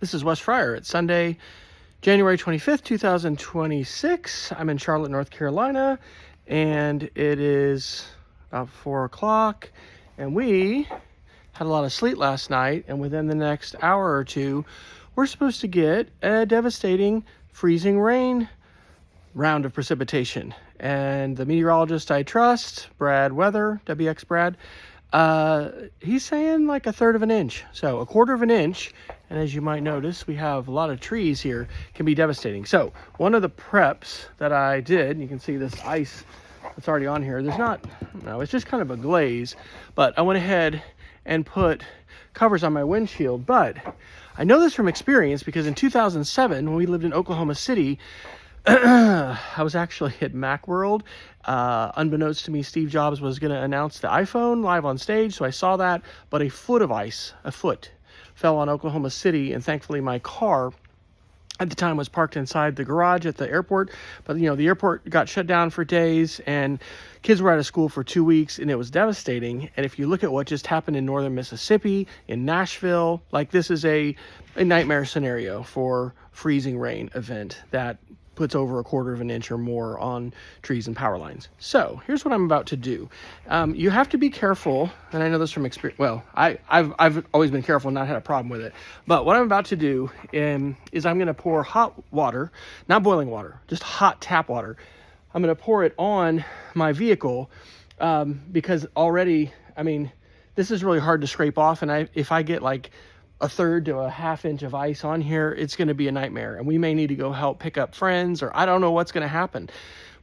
This is Wes Fryer. It's Sunday, January 25th, 2026. I'm in Charlotte, North Carolina, and it is about 4 o'clock, and we had a lot of sleep last night, and within the next hour or two, we're supposed to get a devastating freezing rain round of precipitation. And the meteorologist I trust, Brad Weather, WX Brad, he's saying like 1/3 of an inch. So 1/4 of an inch, and as you might notice, we have a lot of trees here, can be devastating. So one of the preps that I did, you can see this ice that's already on here. It's just kind of a glaze, but I went ahead and put covers on my windshield. But I know this from experience because in 2007, when we lived in Oklahoma City, I was actually at Macworld. Unbeknownst to me, Steve Jobs was going to announce the iPhone live on stage, so I saw that. But a foot of ice, fell on Oklahoma City, and thankfully my car at the time was parked inside the garage at the airport. But the airport got shut down for days, and kids were out of school for 2 weeks, and it was devastating. And if you look at what just happened in northern Mississippi, in Nashville, this is a nightmare scenario for freezing rain event that puts over 1/4 of an inch or more on trees and power lines. So here's what I'm about to do. You have to be careful, and I know this from experience. Well, I've always been careful and not had a problem with it. But what I'm about to do is I'm going to pour hot water, not boiling water, just hot tap water. I'm going to pour it on my vehicle because already, this is really hard to scrape off, and if I get 1/3 to a 1/2 inch of ice on here, it's going to be a nightmare, and we may need to go help pick up friends, or I don't know what's going to happen.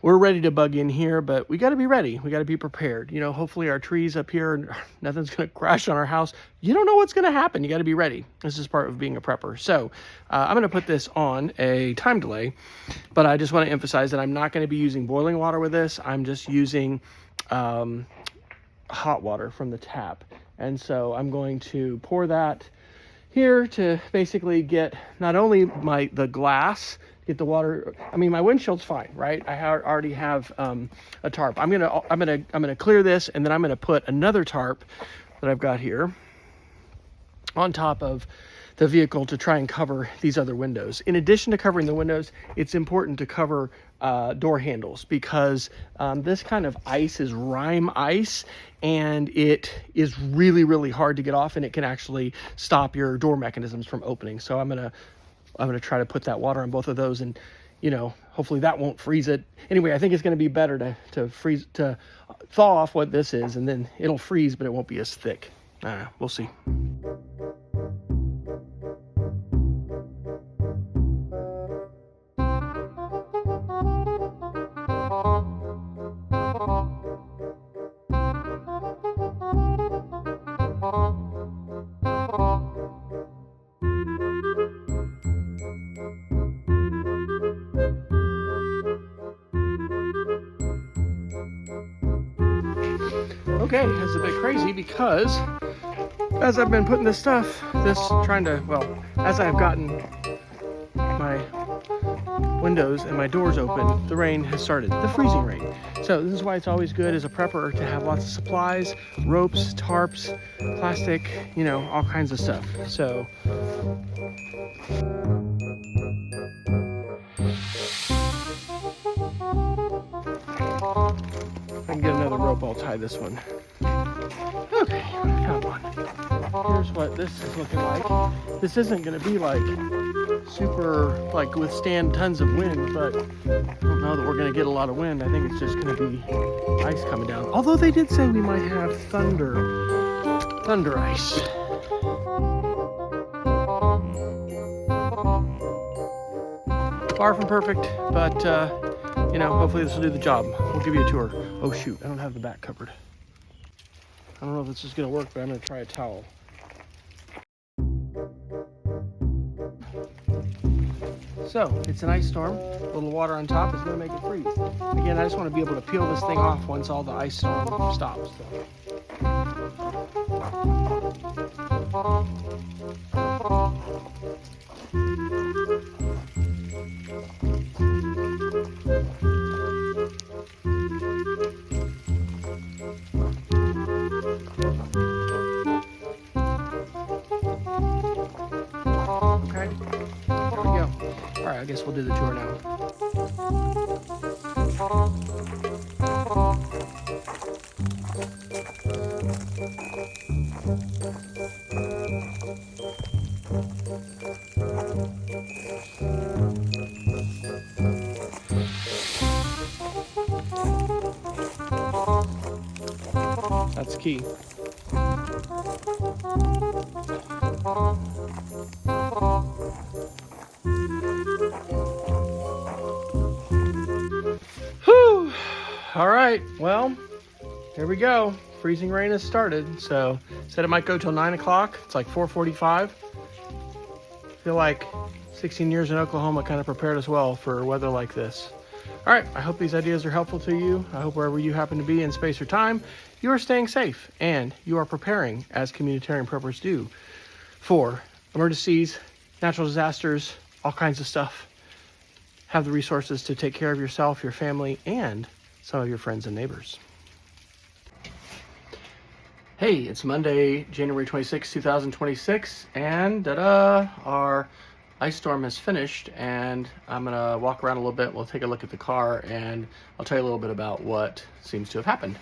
We're ready to bug in here, but we got to be ready. We got to be prepared. Hopefully our trees up here, nothing's going to crash on our house. You don't know what's going to happen. You got to be ready. This is part of being a prepper. So I'm going to put this on a time delay, but I just want to emphasize that I'm not going to be using boiling water with this. I'm just using hot water from the tap. And so I'm going to pour that here to basically get not only the glass, get the water. My windshield's fine, right? I already have a tarp. I'm gonna clear this, and then I'm gonna put another tarp that I've got here on top of the vehicle to try and cover these other windows. In addition to covering the windows, it's important to cover door handles, because this kind of ice is rime ice, and it is really, really hard to get off, and it can actually stop your door mechanisms from opening. So I'm gonna try to put that water on both of those, and hopefully that won't freeze it. Anyway, I think it's gonna be better to thaw off what this is, and then it'll freeze, but it won't be as thick. We'll see. Okay, it's a bit crazy because as I've been putting as I've gotten my windows and my doors open, the rain has started, the freezing rain. So this is why it's always good as a prepper to have lots of supplies, ropes, tarps, plastic, all kinds of stuff. So if I can get another rope, I'll tie this one. Okay, come on. Here's what this is looking like. This isn't going to be super withstand tons of wind, but I don't know that we're going to get a lot of wind. I think it's just going to be ice coming down. Although they did say we might have thunder ice. Far from perfect, but hopefully this will do the job. We'll give you a tour. Oh shoot, I don't have the back covered. I don't know if this is going to work, but I'm going to try a towel. So, it's an ice storm. A little water on top is going to make it freeze. Again, I just want to be able to peel this thing off once all the ice storm stops. Okay, there we go. All right, I guess we'll do the tour now. That's key. Whew. All right, well, here we go. Freezing rain has started, so said it might go till 9 o'clock. It's like 4:45. I feel like 16 years in Oklahoma kind of prepared us well for weather like this. All right, I hope these ideas are helpful to you. I hope wherever you happen to be in space or time, you are staying safe and you are preparing as communitarian preppers do for emergencies, natural disasters, all kinds of stuff. Have the resources to take care of yourself, your family, and some of your friends and neighbors. Hey, it's Monday, January 26, 2026, and our ice storm is finished, and I'm gonna walk around a little bit. We'll take a look at the car, and I'll tell you a little bit about what seems to have happened.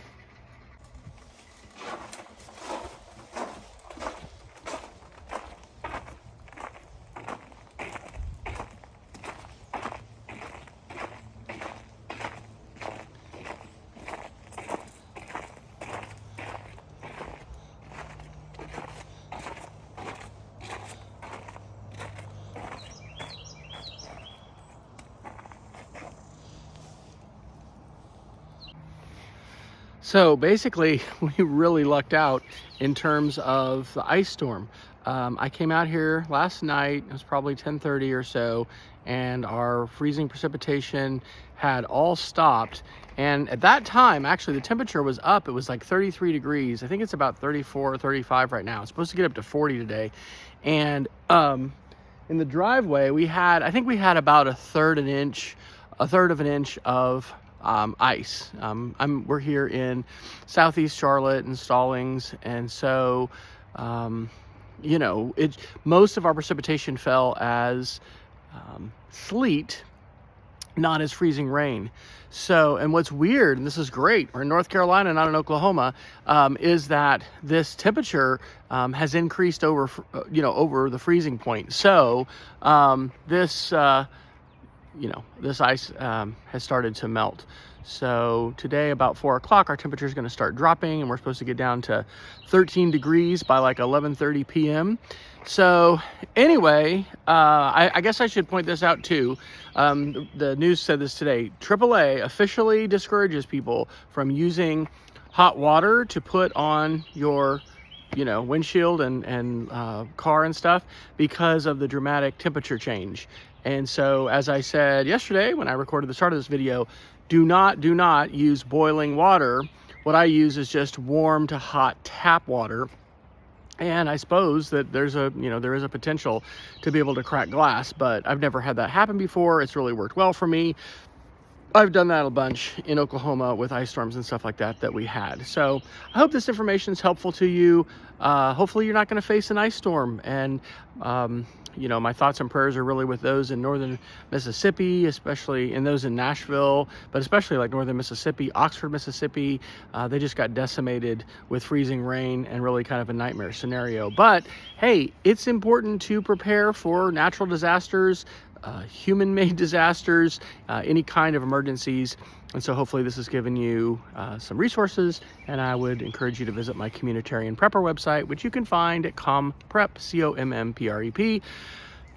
So basically, we really lucked out in terms of the ice storm. I came out here last night, it was probably 10:30 or so, and our freezing precipitation had all stopped. And at that time, actually, the temperature was up. It was like 33 degrees. I think it's about 34 or 35 right now. It's supposed to get up to 40 today. And in the driveway, I think we had about a third of an inch of ice. We're here in Southeast Charlotte and Stallings, and so most of our precipitation fell as sleet, not as freezing rain. So, and what's weird, and this is great, we're in North Carolina, not in Oklahoma, is that this temperature has increased over the freezing point. So this ice has started to melt. So today about 4 o'clock, our temperature is going to start dropping, and we're supposed to get down to 13 degrees by like 11:30 p.m. So anyway, I guess I should point this out too. The news said this today. AAA officially discourages people from using hot water to put on your windshield and car and stuff because of the dramatic temperature change. And so, as I said yesterday when I recorded the start of this video, do not use boiling water. What I use is just warm to hot tap water. And I suppose that there is a potential to be able to crack glass, but I've never had that happen before. It's really worked well for me. I've done that a bunch in Oklahoma with ice storms and stuff like that we had. So I hope this information is helpful to you. Hopefully you're not going to face an ice storm. And, my thoughts and prayers are really with those in northern Mississippi, especially in those in Nashville, but especially like northern Mississippi, Oxford, Mississippi. They just got decimated with freezing rain and really kind of a nightmare scenario. But hey, it's important to prepare for natural disasters, human-made disasters, any kind of emergencies. And so hopefully this has given you some resources, and I would encourage you to visit my Communitarian Prepper website, which you can find at comprep,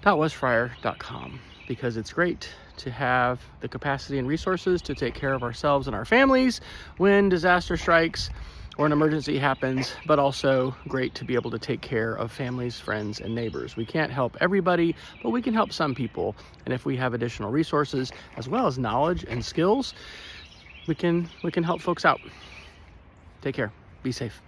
COMMPREP.westfryer.com, because it's great to have the capacity and resources to take care of ourselves and our families when disaster strikes or an emergency happens, but also great to be able to take care of families, friends, and neighbors. We can't help everybody, but we can help some people. And if we have additional resources, as well as knowledge and skills, we can help folks out. Take care. Be safe.